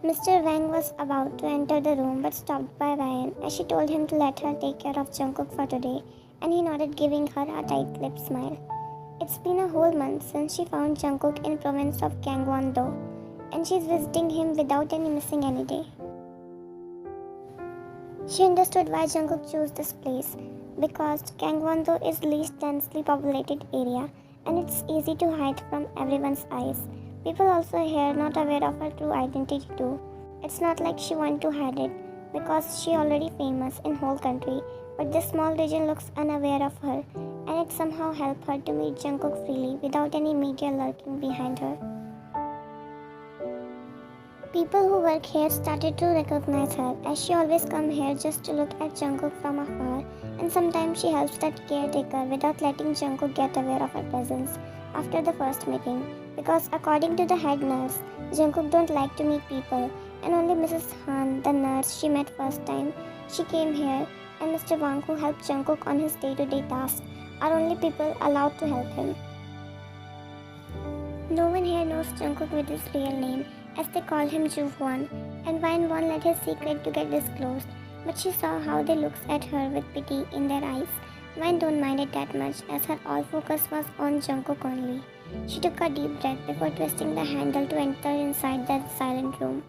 Mr. Wang was about to enter the room but stopped by Ryan as she told him to let her take care of Jungkook for today, and he nodded, giving her a tight-lipped smile. It's been a whole month since she found Jungkook in province of Gangwon-do, and she's visiting him without any missing any day. She understood why Jungkook chose this place, because Gangwon-do is the least densely populated area, and it's easy to hide from everyone's eyes. People also here not aware of her true identity too. It's not like she wanted to hide it, because she already famous in whole country, but this small region looks unaware of her, and it somehow helped her to meet Jungkook freely without any media lurking behind her. People who work here started to recognize her, as she always comes here just to look at Jungkook from afar, and sometimes she helps that caretaker without letting Jungkook get aware of her presence after the first meeting, because according to the head nurse, Jungkook don't like to meet people, and only Mrs. Han, the nurse she met first time she came here, and Mr. Wang, who helped Jungkook on his day-to-day tasks, are only people allowed to help him. No one here knows Jungkook with his real name, as they call him Juwon, and Wine won't let his secret to get disclosed, but she saw how they looked at her with pity in their eyes. Wine don't mind it that much, as her all focus was on Jungkook only. She took a deep breath before twisting the handle to enter inside that silent room.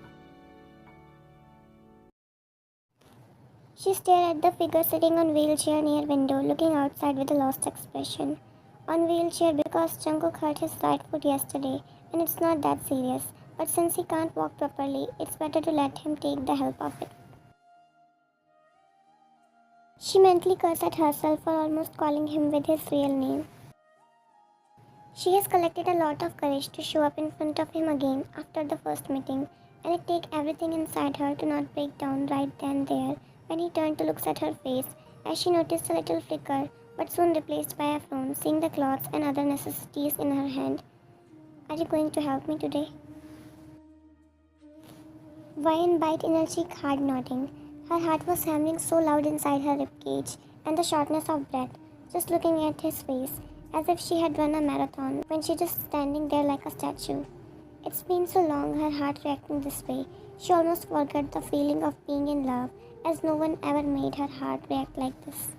She stared at the figure sitting on wheelchair near window, looking outside with a lost expression. On wheelchair because Jungkook hurt his right foot yesterday, and it's not that serious. But since he can't walk properly, it's better to let him take the help of it. She mentally cursed at herself for almost calling him with his real name. She has collected a lot of courage to show up in front of him again after the first meeting, and it takes everything inside her to not break down right then and there when he turned to look at her face, as she noticed a little flicker, but soon replaced by a frown, seeing the clothes and other necessities in her hand. Are you going to help me today? Wine bit in her cheek, hard nodding. Her heart was hammering so loud inside her ribcage, and the shortness of breath, just looking at his face, as if she had run a marathon when she just standing there like a statue. It's been so long, her heart reacting this way. She almost forgot the feeling of being in love, as no one ever made her heart react like this.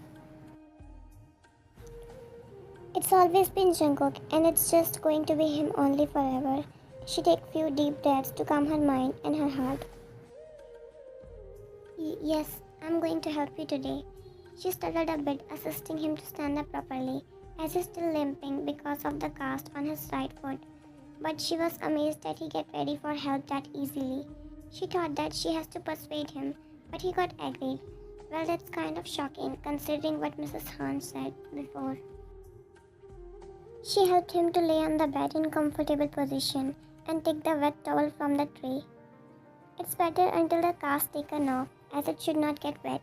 It's always been Jungkook, and it's just going to be him only forever. She takes few deep breaths to calm her mind and her heart. Yes, I'm going to help you today. She stuttered a bit, assisting him to stand up properly, as he's still limping because of the cast on his right foot. But she was amazed that he get ready for help that easily. She thought that she has to persuade him, but he got agreed. Well, that's kind of shocking, considering what Mrs. Han said before. She helped him to lay on the bed in comfortable position and take the wet towel from the tray. It's better until the cast taken off, as it should not get wet.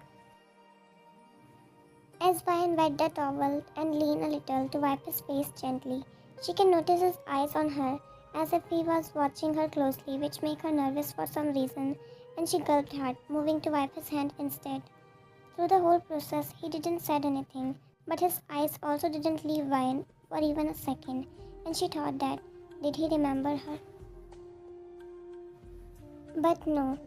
As Ryan wet the towel and leaned a little to wipe his face gently, she can notice his eyes on her, as if he was watching her closely, which made her nervous for some reason, and she gulped hard, moving to wipe his hand instead. Through the whole process, he didn't say anything, but his eyes also didn't leave Ryan for even a second, and she thought that, did he remember her? But no.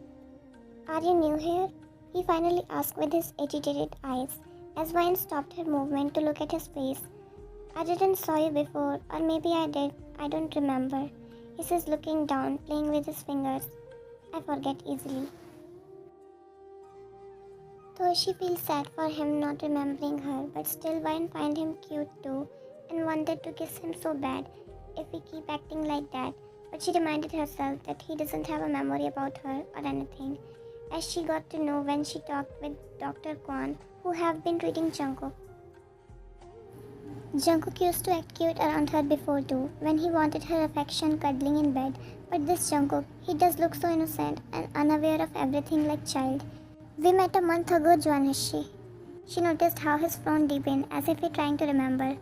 Are you new here? He finally asked with his agitated eyes, as Ryan stopped her movement to look at his face. I didn't saw you before, or maybe I did, I don't remember. He says, looking down, playing with his fingers. I forget easily. Though she feels sad for him not remembering her, but still Ryan find him cute too, and wanted to kiss him so bad if he keep acting like that. But she reminded herself that he doesn't have a memory about her or anything, as she got to know when she talked with Dr. Quan, who have been treating Jungkook. Jungkook used to act cute around her before too, when he wanted her affection cuddling in bed, but this Jungkook, he does look so innocent and unaware of everything like child. We met a month ago, Juanishi. She noticed how his frown deepened, as if he trying to remember.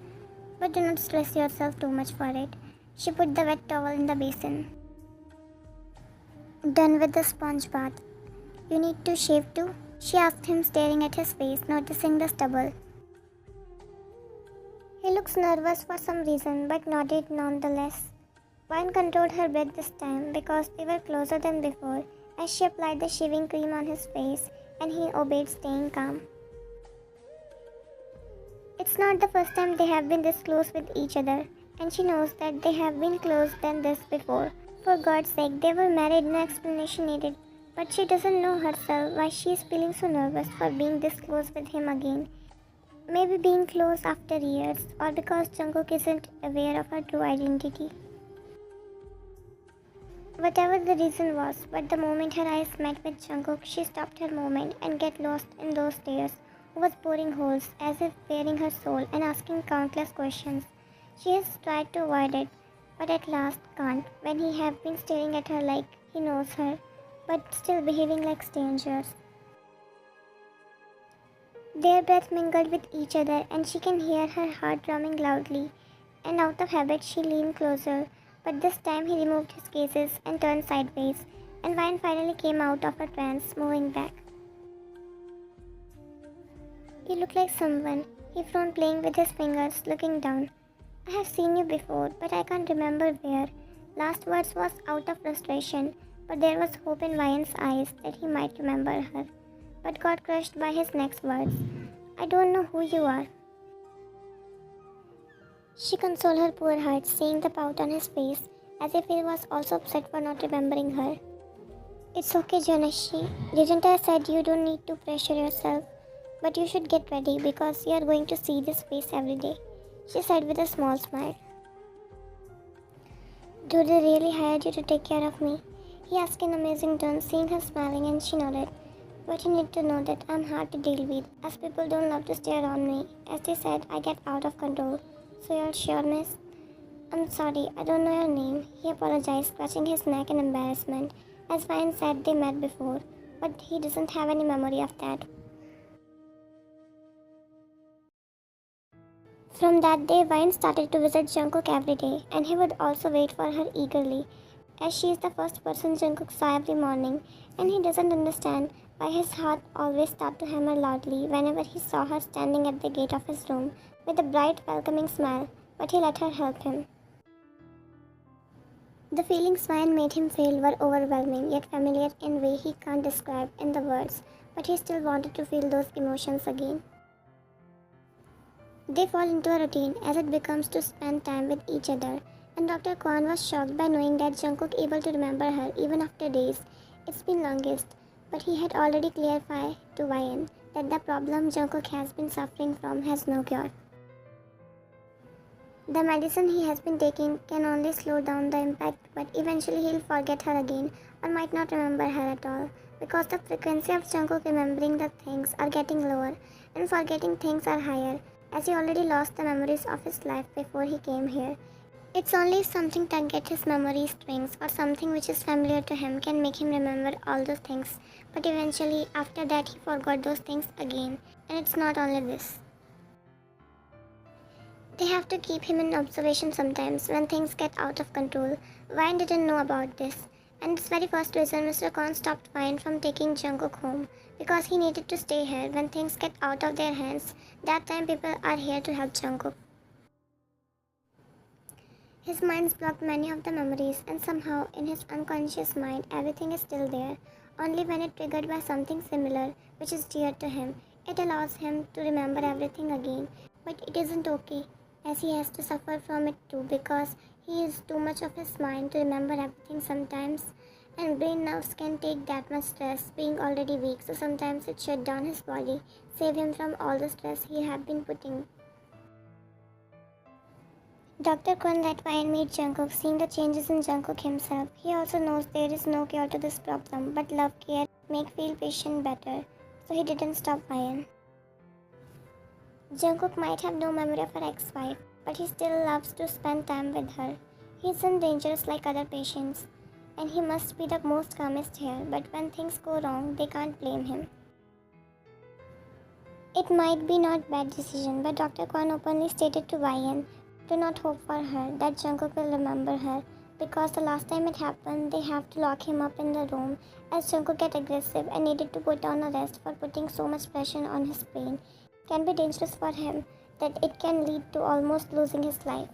But do not stress yourself too much for it. She put the wet towel in the basin. Done with the sponge bath. You need to shave too? She asked him, staring at his face, noticing the stubble. He looks nervous for some reason, but nodded nonetheless. Vine controlled her breath this time because they were closer than before, as she applied the shaving cream on his face, and he obeyed, staying calm. It's not the first time they have been this close with each other, and she knows that they have been close than this before. For God's sake, they were married, no explanation needed. But she doesn't know herself why she is feeling so nervous for being this close with him again. Maybe being close after years, or because Jungkook isn't aware of her true identity. Whatever the reason was, but the moment her eyes met with Jungkook, she stopped her movement and get lost in those stares, who was boring holes as if baring her soul and asking countless questions. She has tried to avoid it, but at last can't, when he have been staring at her like he knows her, but still behaving like strangers. Their breath mingled with each other, and she can hear her heart drumming loudly, and out of habit she leaned closer, but this time he removed his gazes and turned sideways, and Vine finally came out of her trance, moving back. "You look like someone," he frowned, playing with his fingers, looking down. "I have seen you before, but I can't remember where." Last words was out of frustration, but there was hope in Vine's eyes that he might remember her, but got crushed by his next words. "I don't know who you are." She consoled her poor heart, seeing the pout on his face, as if he was also upset for not remembering her. "It's okay, Jonashi. Didn't I said you don't need to pressure yourself? But you should get ready because you are going to see this face every day," she said with a small smile. "Do they really hire you to take care of me?" he asked in amazing tone, seeing her smiling, and she nodded. "But you need to know that I'm hard to deal with, as people don't love to stay around me. As they said, I get out of control. So you're sure, miss?" "I'm sorry, I don't know your name," he apologized, scratching his neck in embarrassment, as Vine said they met before, but he doesn't have any memory of that. From that day, Vine started to visit Jungkook every day, and he would also wait for her eagerly, as she is the first person Jungkook saw every morning, and he doesn't understand why his heart always started to hammer loudly whenever he saw her standing at the gate of his room with a bright, welcoming smile, but he let her help him. The feelings Vine made him feel were overwhelming, yet familiar in a way he can't describe in the words, but he still wanted to feel those emotions again. They fall into a routine as it becomes to spend time with each other, and Dr. Quan was shocked by knowing that Jungkook able to remember her even after days. It's been longest, but he had already clarified to Vian that the problem Jungkook has been suffering from has no cure. The medicine he has been taking can only slow down the impact, but eventually he'll forget her again or might not remember her at all, because the frequency of Jungkook remembering the things are getting lower and forgetting things are higher, as he already lost the memories of his life before he came here. It's only if something tugged his memory strings or something which is familiar to him can make him remember all those things, but eventually after that he forgot those things again, and it's not only this. They have to keep him in observation sometimes when things get out of control. Vine didn't know about this, and its very first reason Mr. Khan stopped Vine from taking Jungkook home, because he needed to stay here when things get out of their hands. That time people are here to help Jungkook. His mind's blocked many of the memories, and somehow in his unconscious mind everything is still there. Only when it's triggered by something similar, which is dear to him, it allows him to remember everything again. But it isn't okay, as he has to suffer from it too, because he is too much of his mind to remember everything sometimes, and brain nerves can take that much stress, being already weak, so sometimes it shut down his body, save him from all the stress he had been putting. Dr. Quan let Vine meet Jungkook, seeing the changes in Jungkook himself. He also knows there is no cure to this problem, but love, care, make feel patient better, so he didn't stop Vine. Jungkook might have no memory of her ex-wife, but he still loves to spend time with her. He isn't dangerous like other patients, and he must be the most calmest here, but when things go wrong, they can't blame him. It might be not bad decision, but Dr. Kwan openly stated to Vian, do not hope for her, that Jungkook will remember her, because the last time it happened, they have to lock him up in the room, as Jungkook get aggressive and needed to put down a rest for putting so much pressure on his brain. Can be dangerous for him, that it can lead to almost losing his life.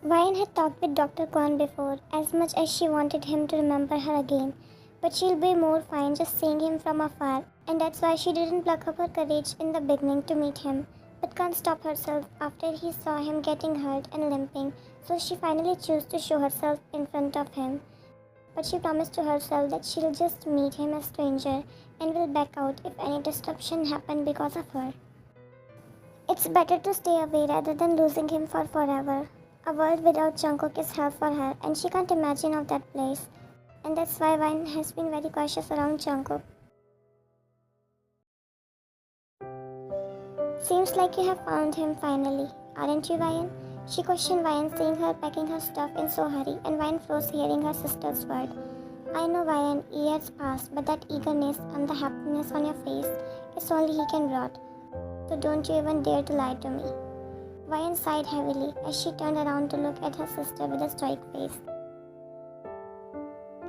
Ryan had talked with Dr. Quan before, as much as she wanted him to remember her again, but she'll be more fine just seeing him from afar, and that's why she didn't pluck up her courage in the beginning to meet him, but can't stop herself after he saw him getting hurt and limping, so she finally chose to show herself in front of him. But she promised to herself that she'll just meet him as stranger and will back out if any disruption happened because of her. It's better to stay away rather than losing him for forever. A world without Jungkook is hell for her, and she can't imagine of that place. And that's why Vine has been very cautious around Jungkook. Seems like you have found him finally, aren't you, Vine? She questioned Vine, seeing her packing her stuff in so hurry, and Vine froze hearing her sister's word. I know, Vine, years passed, but that eagerness and the happiness on your face is only he can brought. So don't you even dare to lie to me. Vine sighed heavily as she turned around to look at her sister with a stoic face.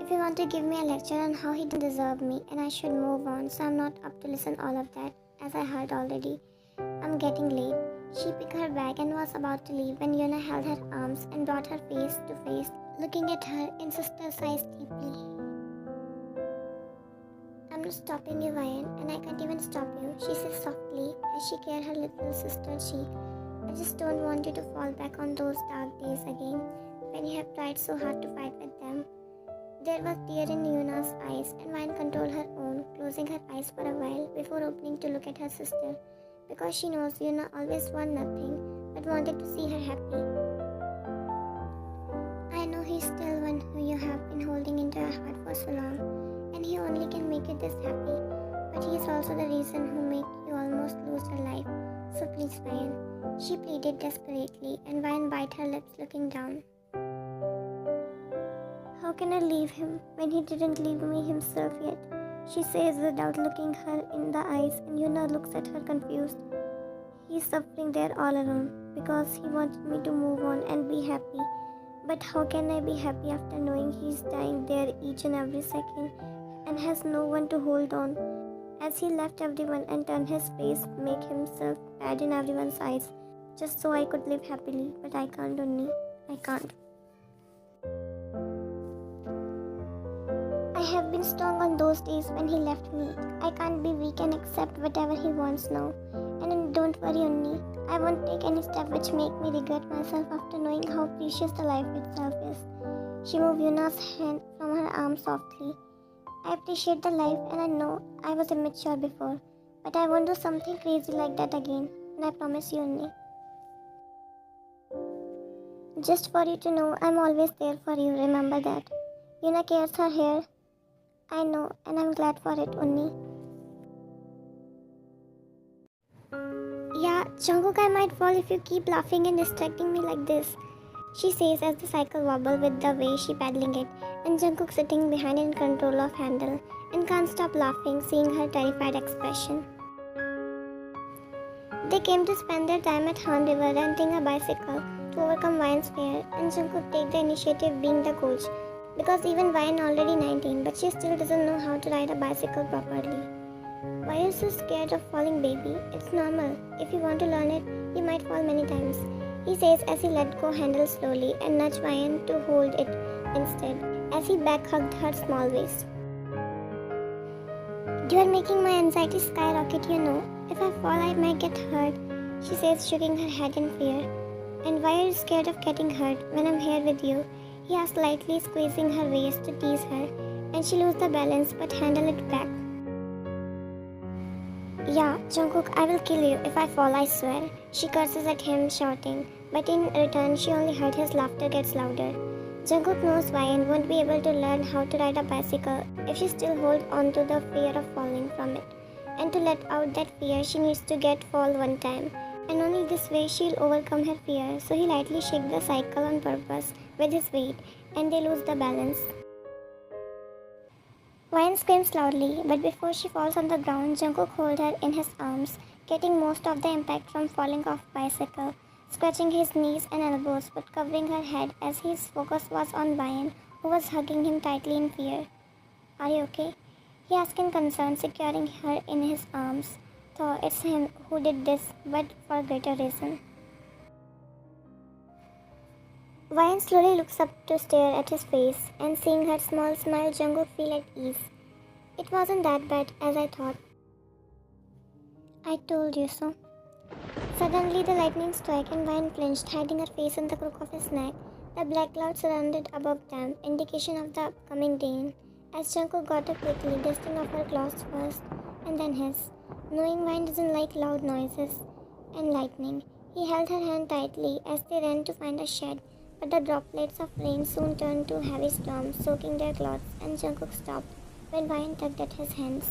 If you want to give me a lecture on how he didn't deserve me and I should move on, so I'm not up to listen all of that, as I heard already. I'm getting late. She picked her bag and was about to leave when Yuna held her arms and brought her face to face, looking at her in sister's eyes deeply. I'm not stopping you, Vine, and I can't even stop you, she said softly as she kissed her little sister's cheek. I just don't want you to fall back on those dark days again, when you have tried so hard to fight with them. There was tear in Yuna's eyes, and Vine controlled her own, closing her eyes for a while before opening to look at her sister, because she knows Yuna always wanted nothing but wanted to see her happy. I know he's still one who you have been holding into your heart for so long, and he only can make you this happy, but he is also the reason who made you almost lose your life. So please, Vine, she pleaded desperately, and Vine bit her lips looking down. How can I leave him when he didn't leave me himself yet? She says without looking her in the eyes, and Yuna looks at her confused. He's suffering there all alone because he wanted me to move on and be happy. But how can I be happy after knowing he's dying there each and every second and has no one to hold on? As he left everyone and turned his face, make himself bad in everyone's eyes, just so I could live happily. But I can't, Unni. I can't. I have been strong on those days when he left me. I can't be weak and accept whatever he wants now. And don't worry, Unni. I won't take any step which make me regret myself after knowing how precious the life itself is. She moved Yuna's hand from her arm softly. I appreciate the life, and I know I was immature before, but I won't do something crazy like that again, and I promise you, Unni. Just for you to know, I'm always there for you, remember that. Yuna cares her hair. I know, and I'm glad for it, Unni. Yeah, Jungkook, I might fall if you keep laughing and distracting me like this, she says as the cycle wobbles with the way she paddling it, and Jungkook sitting behind in control of handle and can't stop laughing seeing her terrified expression. They came to spend their time at Han River renting a bicycle to overcome Vine's fear, and Jungkook take the initiative being the coach, because even Vine already 19, but she still doesn't know how to ride a bicycle properly. Why are you so scared of falling, baby? It's normal. If you want to learn it, you might fall many times, he says as he let go handle slowly and nudged Vine to hold it instead, as he back hugged her small waist. You are making my anxiety skyrocket, you know. If I fall, I might get hurt, she says, shaking her head in fear. And why are you scared of getting hurt when I'm here with you? He asked, lightly squeezing her waist to tease her, and she loses the balance but handle it back. Yeah, Jungkook, I will kill you if I fall, I swear. She curses at him, shouting, but in return she only heard his laughter gets louder. Jungkook knows Vine won't be able to learn how to ride a bicycle if she still holds on to the fear of falling from it. And to let out that fear, she needs to get fall one time. And only this way she'll overcome her fear, so he lightly shakes the cycle on purpose with his weight, and they lose the balance. Vine screams loudly, but before she falls on the ground, Jungkook holds her in his arms, getting most of the impact from falling off bicycle, scratching his knees and elbows but covering her head as his focus was on Vine, who was hugging him tightly in fear. Are you okay? He asked in concern, securing her in his arms. Though it's him who did this, but for a greater reason. Ryan slowly looks up to stare at his face, and seeing her small smile, Jungkook feel at ease. It wasn't that bad as I thought. I told you so. Suddenly the lightning struck and Ryan flinched, hiding her face in the crook of his neck. The black cloud surrounded above them, indication of the upcoming rain. As Jungkook got up quickly, dusting off her clothes first, and then his. Knowing Ryan doesn't like loud noises and lightning, he held her hand tightly as they ran to find a shed. But the droplets of rain soon turned to heavy storms, soaking their clothes, and Jungkook stopped when Ryan tugged at his hands.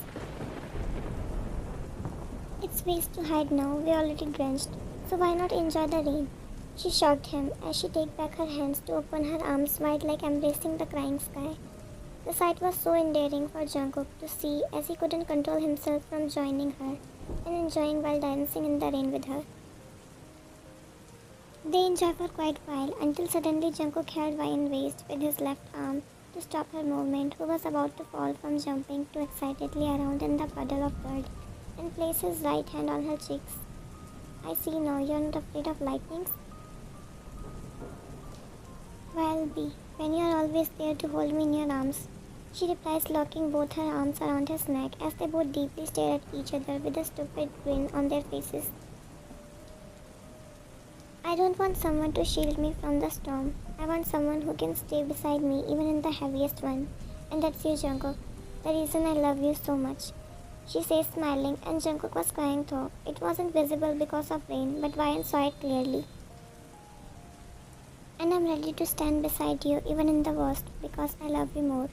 It's ways to hide now, we're already drenched, so why not enjoy the rain? She shocked him as she take back her hands to open her arms wide like embracing the crying sky. The sight was so endearing for Jungkook to see as he couldn't control himself from joining her and enjoying while dancing in the rain with her. They enjoyed for quite a while until suddenly Jungkook held Ryan's waist with his left arm to stop her movement, who was about to fall from jumping too excitedly around in the puddle of blood, and placed his right hand on her cheeks. I see now you're not afraid of lightnings. Well, be, when you're always there to hold me in your arms, she replies, locking both her arms around his neck as they both deeply stare at each other with a stupid grin on their faces. I don't want someone to shield me from the storm. I want someone who can stay beside me even in the heaviest one. And that's you, Jungkook. The reason I love you so much. She says, smiling, and Jungkook was crying though. It wasn't visible because of rain, but Ryan saw it clearly. And I'm ready to stand beside you even in the worst because I love you more.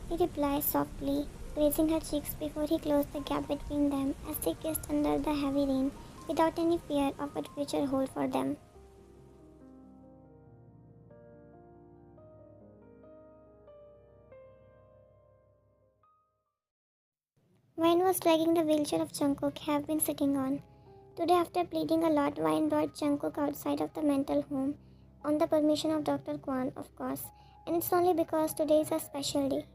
He replies softly, grazing her cheeks before he closed the gap between them as they kissed under the heavy rain without any fear of what future held for them. Ryan was dragging the wheelchair of Jungkook have been sitting on. Today, after pleading a lot, Ryan brought Jungkook outside of the mental home on the permission of Dr. Quan, of course, and it's only because today is a special day.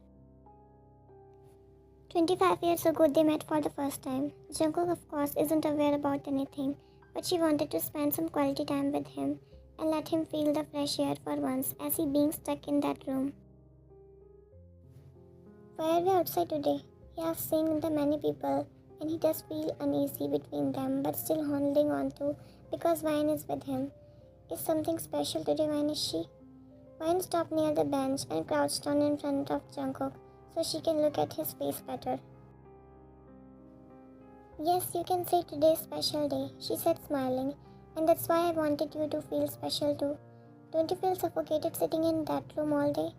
25 years ago, they met for the first time. Jungkook, of course, isn't aware about anything, but she wanted to spend some quality time with him and let him feel the fresh air for once as he being stuck in that room. Why are we outside today? He asks, seeing the many people, and he does feel uneasy between them, but still holding on to because Ryan is with him. Is something special today, Ryan, is she? Ryan stopped near the bench and crouched down in front of Jungkook so she can look at his face better. Yes, you can say today's special day, she said smiling, and that's why I wanted you to feel special too. Don't you feel suffocated sitting in that room all day?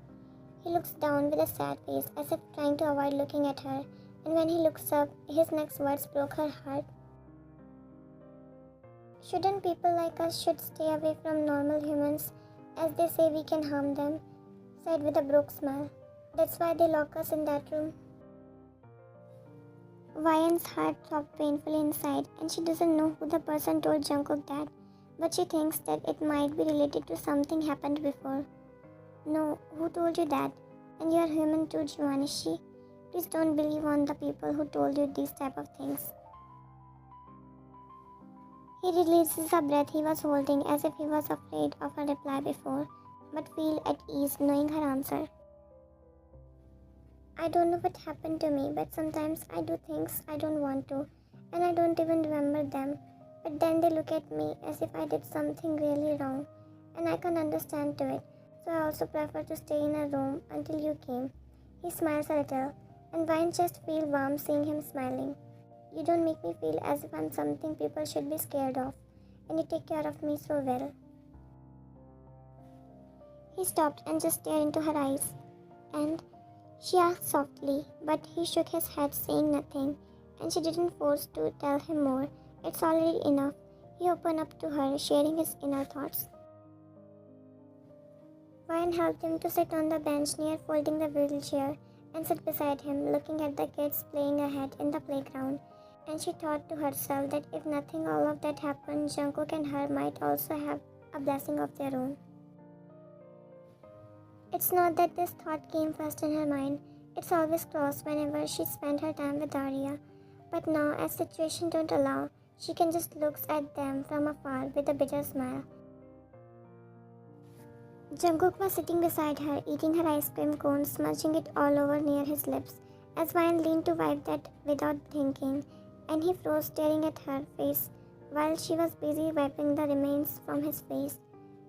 He looks down with a sad face as if trying to avoid looking at her, and when he looks up, his next words broke her heart. Shouldn't people like us should stay away from normal humans as they say we can harm them, said with a broke smile. That's why they lock us in that room. Ryan's heart throbbed painfully inside, and she doesn't know who the person told Jungkook that, but she thinks that it might be related to something happened before. No, who told you that? And you are human too, Juanishi. Please don't believe on the people who told you these type of things. He releases a breath he was holding as if he was afraid of a reply before, but feel at ease knowing her answer. I don't know what happened to me, but sometimes I do things I don't want to, and I don't even remember them. But then they look at me as if I did something really wrong, and I can't understand to it. So I also prefer to stay in a room until you came. He smiles a little, and Vine just feels warm seeing him smiling. You don't make me feel as if I'm something people should be scared of, and you take care of me so well. He stopped and just stared into her eyes, and she asked softly, but he shook his head saying nothing, and she didn't force to tell him more. It's already enough. He opened up to her, sharing his inner thoughts. Ryan helped him to sit on the bench near folding the wheelchair and sit beside him, looking at the kids playing ahead in the playground. And she thought to herself that if nothing all of that happened, Jungkook and her might also have a blessing of their own. It's not that this thought came first in her mind. It's always crossed whenever she spent her time with Arya. But now, as situation don't allow, she can just look at them from afar with a bitter smile. Jungkook was sitting beside her, eating her ice cream cone, smudging it all over near his lips, as Ryan leaned to wipe that without thinking, and he froze staring at her face while she was busy wiping the remains from his face.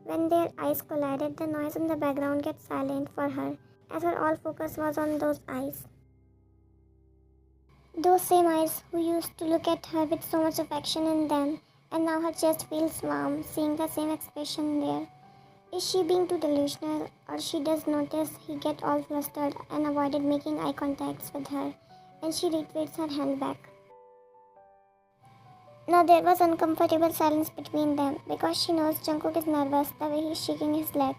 When their eyes collided, the noise in the background got silent for her, as her all focus was on those eyes. Those same eyes who used to look at her with so much affection in them, and now her chest feels warm, seeing the same expression there. Is she being too delusional, or she does notice he get all flustered and avoided making eye contacts with her, and she retreats her hand back. Now there was uncomfortable silence between them because she knows Jungkook is nervous the way he's shaking his leg,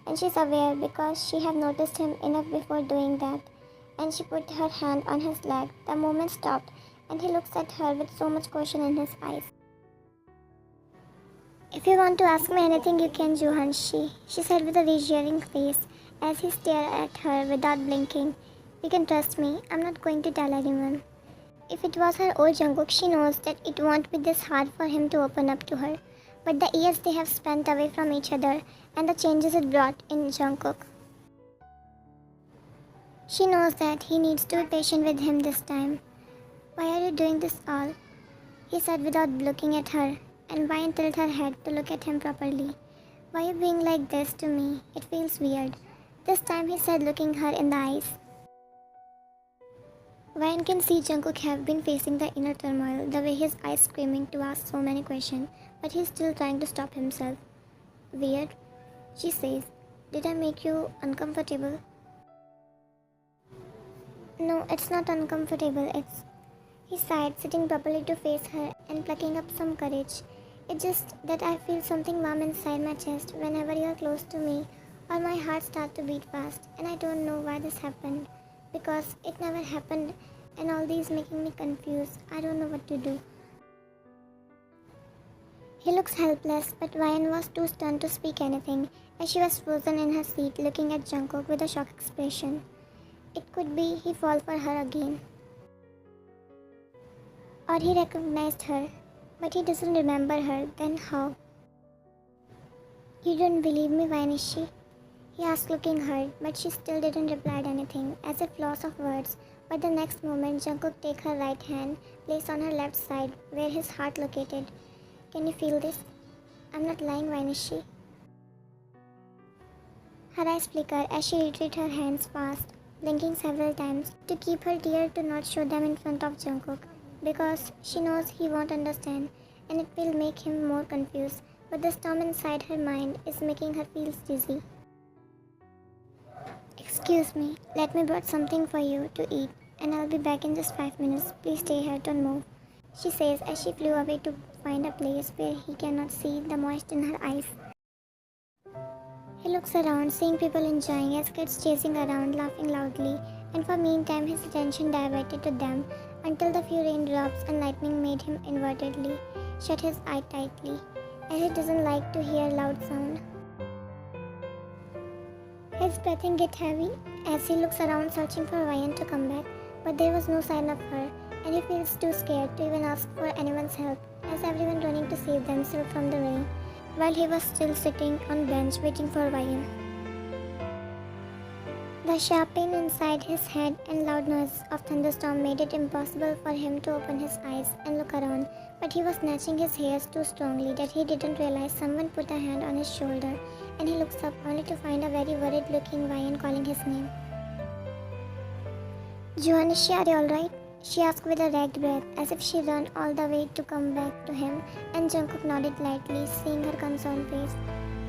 and she's aware because she have noticed him enough before doing that, and she put her hand on his leg. The moment stopped, and he looks at her with so much caution in his eyes. If you want to ask me anything, you can, Johanshi, she said with a reassuring face as he stared at her without blinking. You can trust me, I'm not going to tell anyone. If it was her old Jungkook, she knows that it won't be this hard for him to open up to her. But the years they have spent away from each other and the changes it brought in Jungkook. She knows that he needs to be patient with him this time. Why are you doing this all? He said without looking at her, and Ryan tilted her head to look at him properly. Why are you being like this to me? It feels weird. This time he said, looking her in the eyes. Ryan can see Jungkook have been facing the inner turmoil, the way his eyes screaming to ask so many questions, but he's still trying to stop himself. Weird, she says. Did I make you uncomfortable? No, it's not uncomfortable, it's... He sighed, sitting properly to face her and plucking up some courage. It's just that I feel something warm inside my chest whenever you are close to me, or my heart starts to beat fast, and I don't know why this happened. Because it never happened, and all these making me confused. I don't know what to do. He looks helpless, but Ryan was too stunned to speak anything, as she was frozen in her seat looking at Jungkook with a shocked expression. It could be he fall for her again. Or he recognized her, but he doesn't remember her, then how? You don't believe me, Vainishi? He asked looking hurt, but she still didn't reply anything, as if lost of words. But the next moment, Jungkook take her right hand, place on her left side, where his heart located. Can you feel this? I'm not lying, Vainishi. Her eyes flickered as she retreated her hands fast, blinking several times to keep her tears to not show them in front of Jungkook, because she knows he won't understand, and it will make him more confused. But the storm inside her mind is making her feel dizzy. Excuse me, let me brought something for you to eat, and I'll be back in just 5 minutes. Please stay here, don't move, she says as she flew away to find a place where he cannot see the moist in her eyes. He looks around, seeing people enjoying as kids chasing around, laughing loudly, and for meantime his attention diverted to them until the few raindrops and lightning made him inadvertently shut his eye tightly, as he doesn't like to hear loud sound. His breathing gets heavy as he looks around searching for Ryan to come back, but there was no sign of her, and he feels too scared to even ask for anyone's help, as everyone running to save themselves from the rain, while he was still sitting on bench waiting for Ryan. The sharp pain inside his head and loud noise of thunderstorm made it impossible for him to open his eyes and look around, but he was snatching his hairs too strongly that he didn't realize someone put a hand on his shoulder, and he looks up only to find a very worried-looking Ryan calling his name. Johannishi, are you alright? She asked with a ragged breath, as if she ran all the way to come back to him, and Jungkook nodded lightly, seeing her concerned face.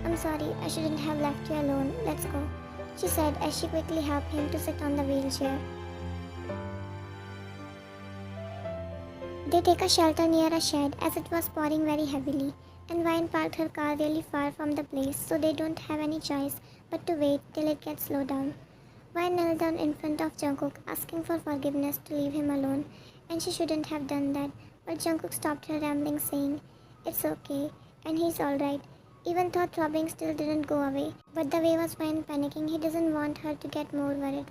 I'm sorry, I shouldn't have left you alone. Let's go, she said as she quickly helped him to sit on the wheelchair. They take a shelter near a shed as it was pouring very heavily, and Ryan parked her car really far from the place, so they don't have any choice but to wait till it gets slowed down. Ryan knelt down in front of Jungkook, asking for forgiveness to leave him alone, and she shouldn't have done that, but Jungkook stopped her rambling, saying, It's okay, and he's alright, even though throbbing still didn't go away, but the way was Ryan panicking, he doesn't want her to get more worried.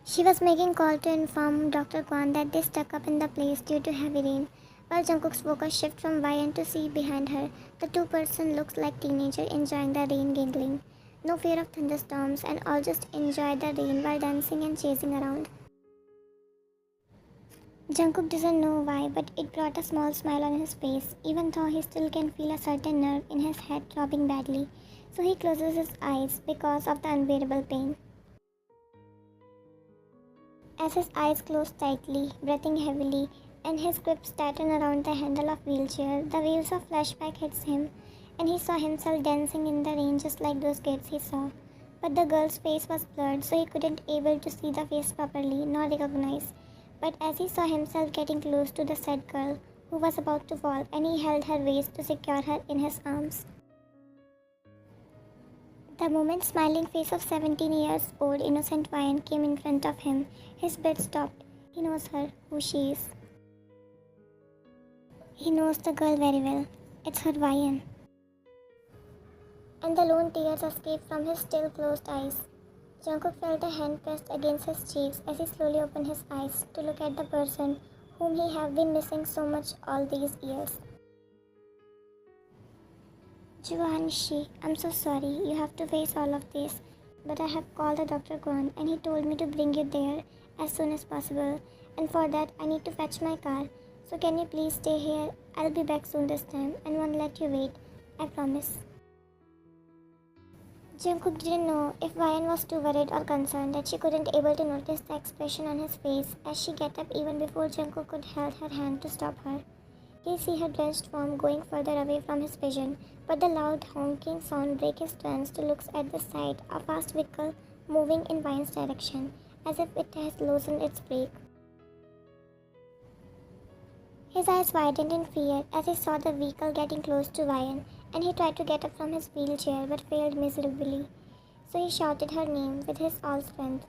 She was making call to inform Dr. Quan that they stuck up in the place due to heavy rain, While Jungkook's focus shifts from Ryan to see behind her, the two-person looks like teenager enjoying the rain giggling. No fear of thunderstorms and all just enjoy the rain while dancing and chasing around. Jungkook doesn't know why, but it brought a small smile on his face, even though he still can feel a certain nerve in his head throbbing badly. So he closes his eyes because of the unbearable pain. As his eyes close tightly, breathing heavily, and his grip tighten around the handle of wheelchair, the waves of flashback hits him, and he saw himself dancing in the rain just like those kids he saw. But the girl's face was blurred, so he couldn't able to see the face properly, nor recognize. But as he saw himself getting close to the said girl, who was about to fall, and he held her waist to secure her in his arms. The moment smiling face of 17 years old innocent Ryan came in front of him, his breath stopped. He knows her, who she is. He knows the girl very well. It's her Ryan. And the lone tears escaped from his still closed eyes. Jungkook felt a hand pressed against his cheeks as he slowly opened his eyes to look at the person whom he had been missing so much all these years. Givenchy, I'm so sorry you have to face all of this, but I have called the Dr. Quan and he told me to bring you there as soon as possible, and for that I need to fetch my car. So can you please stay here? I'll be back soon this time and won't let you wait. I promise. Jungkook didn't know if Ryan was too worried or concerned that she couldn't able to notice the expression on his face as she get up even before Jungkook could hold her hand to stop her. He see her drenched form going further away from his vision, but the loud honking sound break his trance to look at the sight, a fast vehicle moving in Ryan's direction, as if it has loosened its brake. His eyes widened in fear as he saw the vehicle getting close to Ryan, and he tried to get up from his wheelchair but failed miserably. So he shouted her name with his all strength.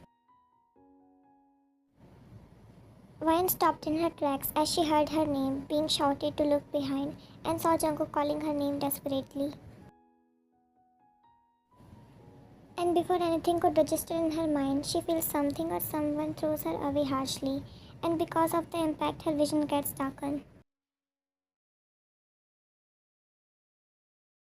Ryan stopped in her tracks as she heard her name being shouted to look behind and saw Jungkook calling her name desperately. And before anything could register in her mind, she feels something or someone throws her away harshly, and because of the impact her vision gets darkened.